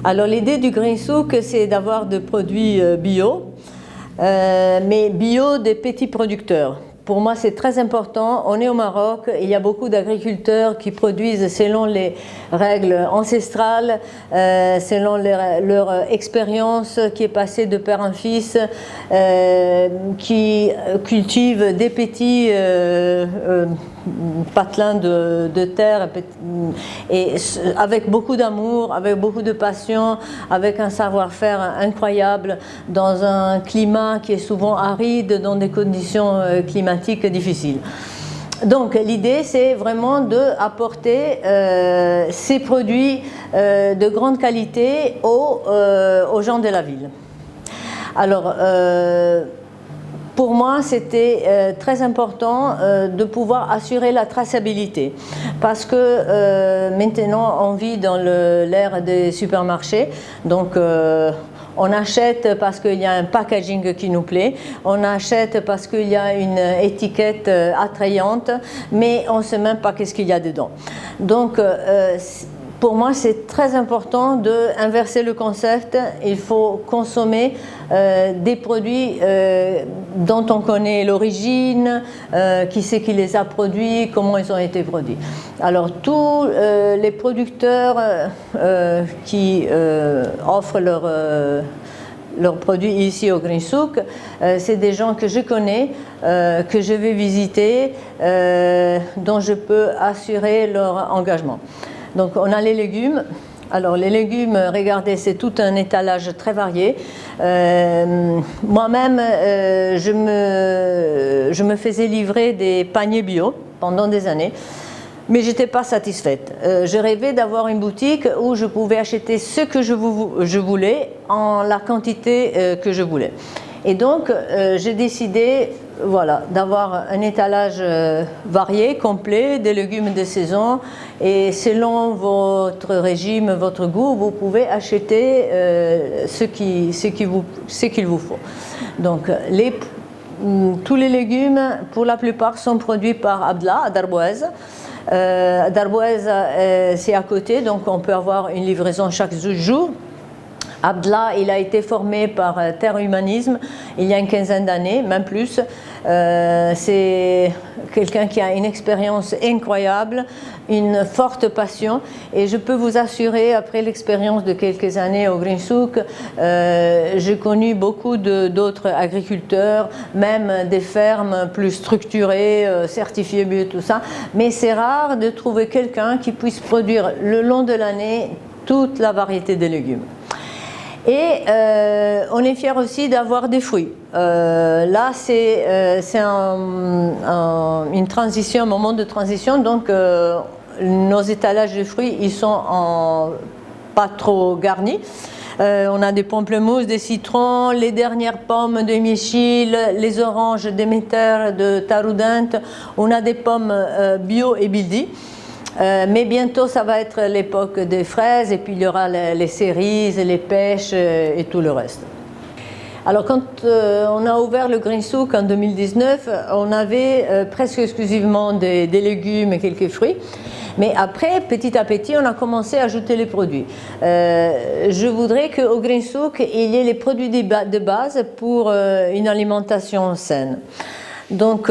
Alors l'idée du Green Souk, c'est d'avoir des produits bio, mais bio des petits producteurs. Pour moi, c'est très important. On est au Maroc, il y a beaucoup d'agriculteurs qui produisent selon les règles ancestrales, selon leur expérience qui est passée de père en fils, qui cultivent des petits patelins de terre, et avec beaucoup d'amour, avec beaucoup de passion, avec un savoir-faire incroyable, dans un climat qui est souvent aride, dans des conditions climatiques difficiles. Donc l'idée, c'est vraiment d'apporter ces produits de grande qualité aux gens de la ville. Alors, pour moi, c'était très important de pouvoir assurer la traçabilité, parce que maintenant on vit dans l'ère des supermarchés, donc on achète parce qu'il y a un packaging qui nous plaît, on achète parce qu'il y a une étiquette attrayante, mais on ne sait même pas qu'est-ce qu'il y a dedans. Donc pour moi, c'est très important d'inverser le concept. Il faut consommer des produits dont on connaît l'origine, qui c'est qui les a produits, comment ils ont été produits. Alors, tous les producteurs qui offrent leurs produits ici au Green Souk, c'est des gens que je connais, que je vais visiter, dont je peux assurer leur engagement. Donc on a les légumes. Alors les légumes, regardez, c'est tout un étalage très varié. Moi-même, je me faisais livrer des paniers bio pendant des années, mais je n'étais pas satisfaite. Je rêvais d'avoir une boutique où je pouvais acheter ce que je voulais en la quantité que je voulais. Et donc j'ai décidé, voilà, d'avoir un étalage varié, complet, des légumes de saison, et selon votre régime, votre goût, vous pouvez acheter ce qu'il vous faut. Donc tous les légumes, pour la plupart, sont produits par Abdallah à Darboise. Darboise, c'est à côté, donc on peut avoir une livraison chaque jour. Abdallah, il a été formé par Terre Humanisme il y a une quinzaine d'années, même plus. C'est quelqu'un qui a une expérience incroyable, une forte passion, et je peux vous assurer, après l'expérience de quelques années au Green Souk, j'ai connu beaucoup d'autres agriculteurs, même des fermes plus structurées, certifiées bio, tout ça, mais c'est rare de trouver quelqu'un qui puisse produire le long de l'année toute la variété des légumes. Et on est fiers aussi d'avoir des fruits. Là, c'est une transition, un moment de transition, donc nos étalages de fruits, ils sont pas trop garnis. On a des pamplemousses, des citrons, les dernières pommes de Michil, les oranges Déméter de Taroudant, on a des pommes bio et Bildi. Mais bientôt, ça va être l'époque des fraises, et puis il y aura les cerises, les pêches et tout le reste. Alors, quand on a ouvert le Green Souk en 2019, on avait presque exclusivement des légumes et quelques fruits. Mais après, petit à petit, on a commencé à ajouter les produits. Je voudrais qu'au Green Souk, il y ait les produits de base pour une alimentation saine. Donc,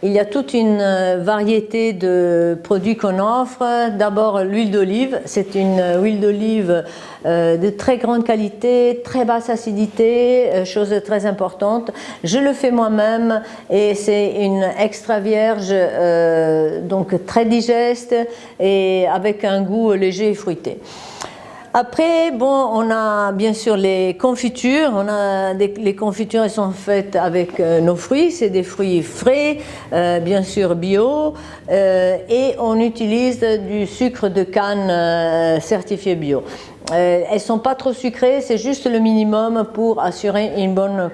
il y a toute une variété de produits qu'on offre. D'abord, l'huile d'olive. C'est une huile d'olive de très grande qualité, très basse acidité, chose très importante. Je le fais moi-même, et c'est une extra vierge, donc très digeste et avec un goût léger et fruité. Après, bon, on a bien sûr les confitures. Les confitures, elles sont faites avec nos fruits. C'est des fruits frais, bien sûr bio, et on utilise du sucre de canne certifié bio. Elles ne sont pas trop sucrées, c'est juste le minimum pour assurer une bonne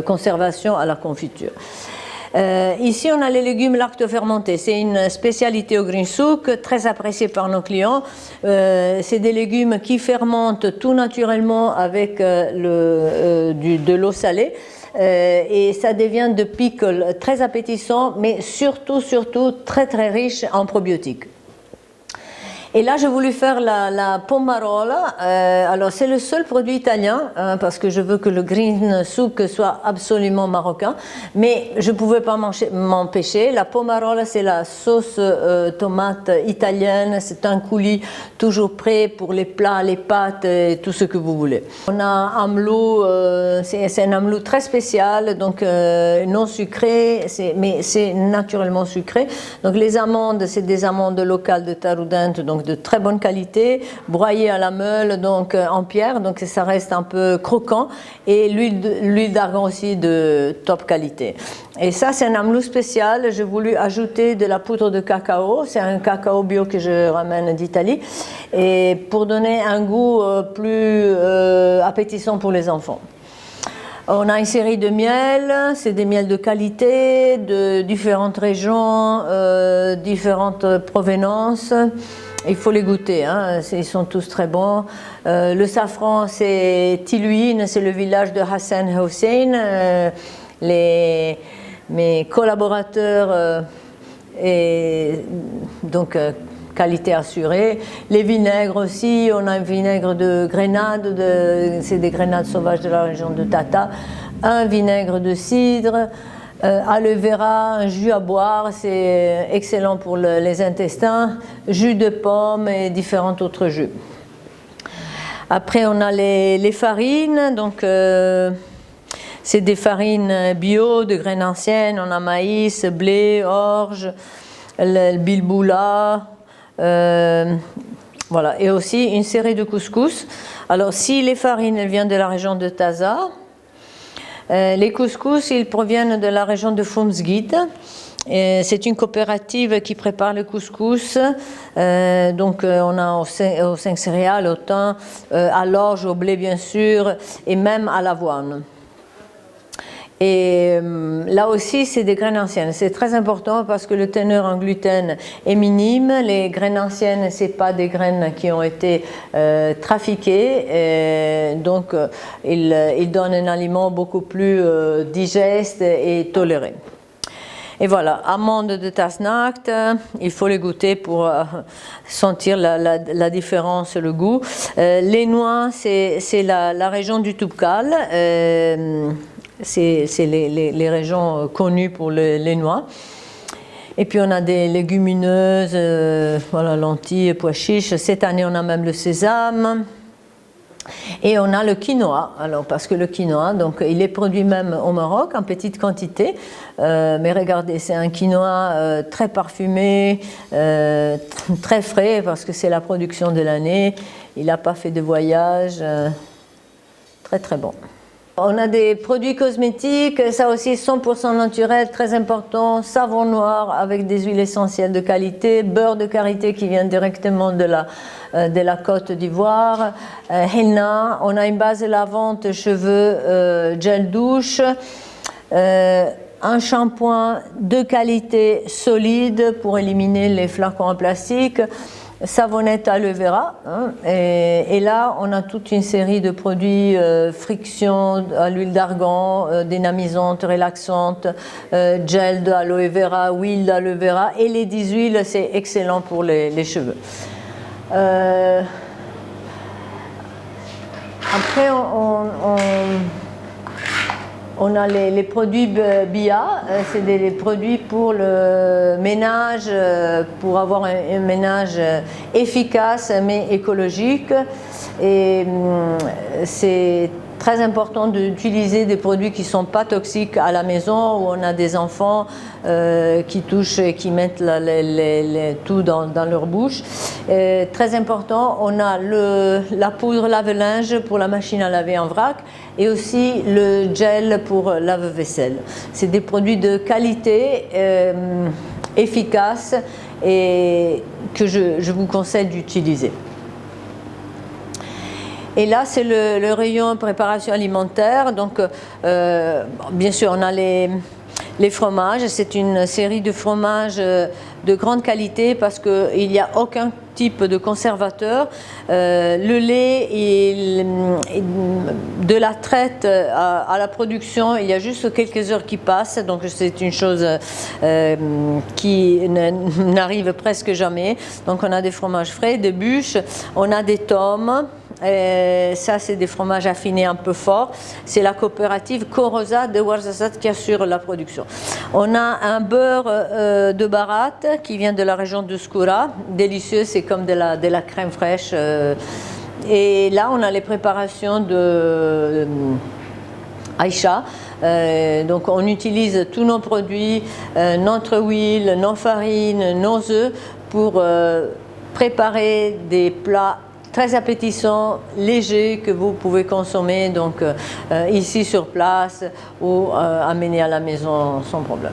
conservation à la confiture. Ici, on a les légumes lactofermentés. C'est une spécialité au Green Souk, très appréciée par nos clients. C'est des légumes qui fermentent tout naturellement avec de l'eau salée. Et ça devient de pickles très appétissants, mais surtout très très riches en probiotiques. Et là, j'ai voulu faire la pomarola. Alors, c'est le seul produit italien, parce que je veux que le green souk soit absolument marocain. Mais je ne pouvais pas m'empêcher. La pomarola, c'est la sauce tomate italienne. C'est un coulis toujours prêt pour les plats, les pâtes et tout ce que vous voulez. On a un amlou, c'est un amlou très spécial, donc non sucré, mais c'est naturellement sucré. Donc, les amandes, c'est des amandes locales de Taroudante, donc de très bonne qualité, broyées à la meule, donc en pierre, donc ça reste un peu croquant, et l'huile d'argan aussi de top qualité. Et ça, c'est un amlou spécial. J'ai voulu ajouter de la poudre de cacao. C'est un cacao bio que je ramène d'Italie, et pour donner un goût plus appétissant pour les enfants. On a une série de miels, c'est des miels de qualité, de différentes régions, différentes provenances. Il faut les goûter, hein. Ils sont tous très bons. Le safran, c'est Tilouine, c'est le village de Hassan Hussein. Mes collaborateurs et donc qualité assurée. Les vinaigres aussi, on a un vinaigre de grenade, c'est des grenades sauvages de la région de Tata, un vinaigre de cidre, aloe vera, un jus à boire, c'est excellent pour les intestins, jus de pomme et différents autres jus. Après, on a les farines, donc c'est des farines bio, de graines anciennes, on a maïs, blé, orge, le bilboula, voilà, et aussi une série de couscous. Alors, si les farines elles viennent de la région de Taza, les couscous ils proviennent de la région de Fumsgit. C'est une coopérative qui prépare le couscous. Donc, on a aux 5 céréales, au thym, à l'orge, au blé bien sûr, et même à l'avoine. Et là aussi, c'est des graines anciennes. C'est très important parce que le teneur en gluten est minime. Les graines anciennes, ce n'est pas des graines qui ont été trafiquées. Donc, ils donnent un aliment beaucoup plus digeste et toléré. Et voilà, amandes de Tasnacht, il faut les goûter pour sentir la différence, le goût. Les noix, c'est la région du Toubkal. C'est les régions connues pour les noix. Et puis on a des légumineuses, voilà, lentilles, pois chiches. Cette année, on a même le sésame. Et on a le quinoa, alors parce que le quinoa, donc il est produit même au Maroc en petite quantité, mais regardez, c'est un quinoa très parfumé, très frais parce que c'est la production de l'année. Il n'a pas fait de voyage, très très bon. On a des produits cosmétiques, ça aussi 100% naturel, très important, savon noir avec des huiles essentielles de qualité, beurre de karité qui vient directement de la Côte d'Ivoire, henna, on a une base lavante cheveux, gel douche, un shampoing de qualité solide pour éliminer les flacons en plastique, savonnette aloe vera, hein, et là on a toute une série de produits friction à l'huile d'argan, dynamisantes, relaxantes, gel d'aloe vera, huile d'aloe vera, et les 10 huiles, c'est excellent pour les cheveux. Après on a les produits BIA, c'est des produits pour le ménage, pour avoir un ménage efficace mais écologique. Et c'est très important d'utiliser des produits qui ne sont pas toxiques à la maison, où on a des enfants qui touchent et qui mettent tout dans leur bouche. Très important, on a la poudre lave-linge pour la machine à laver en vrac et aussi le gel pour lave-vaisselle. C'est des produits de qualité, efficaces et que je vous conseille d'utiliser. Et là, c'est le rayon préparation alimentaire. Donc, bien sûr, on a les fromages. C'est une série de fromages de grande qualité parce qu'il n'y a aucun types de conservateurs. Le lait et de la traite à la production, il y a juste quelques heures qui passent, donc c'est une chose qui n'arrive presque jamais. Donc on a des fromages frais, des bûches, on a des tomes. Ça, c'est des fromages affinés un peu forts. C'est la coopérative Koroza de Ouarzazate qui assure la production. On a un beurre de Barat qui vient de la région de Skoura, délicieux, c'est comme de la crème fraîche. Et là, on a les préparations de Aïcha. Donc on utilise tous nos produits, notre huile, nos farines, nos œufs pour préparer des plats très appétissants, légers que vous pouvez consommer donc ici sur place ou amener à la maison sans problème.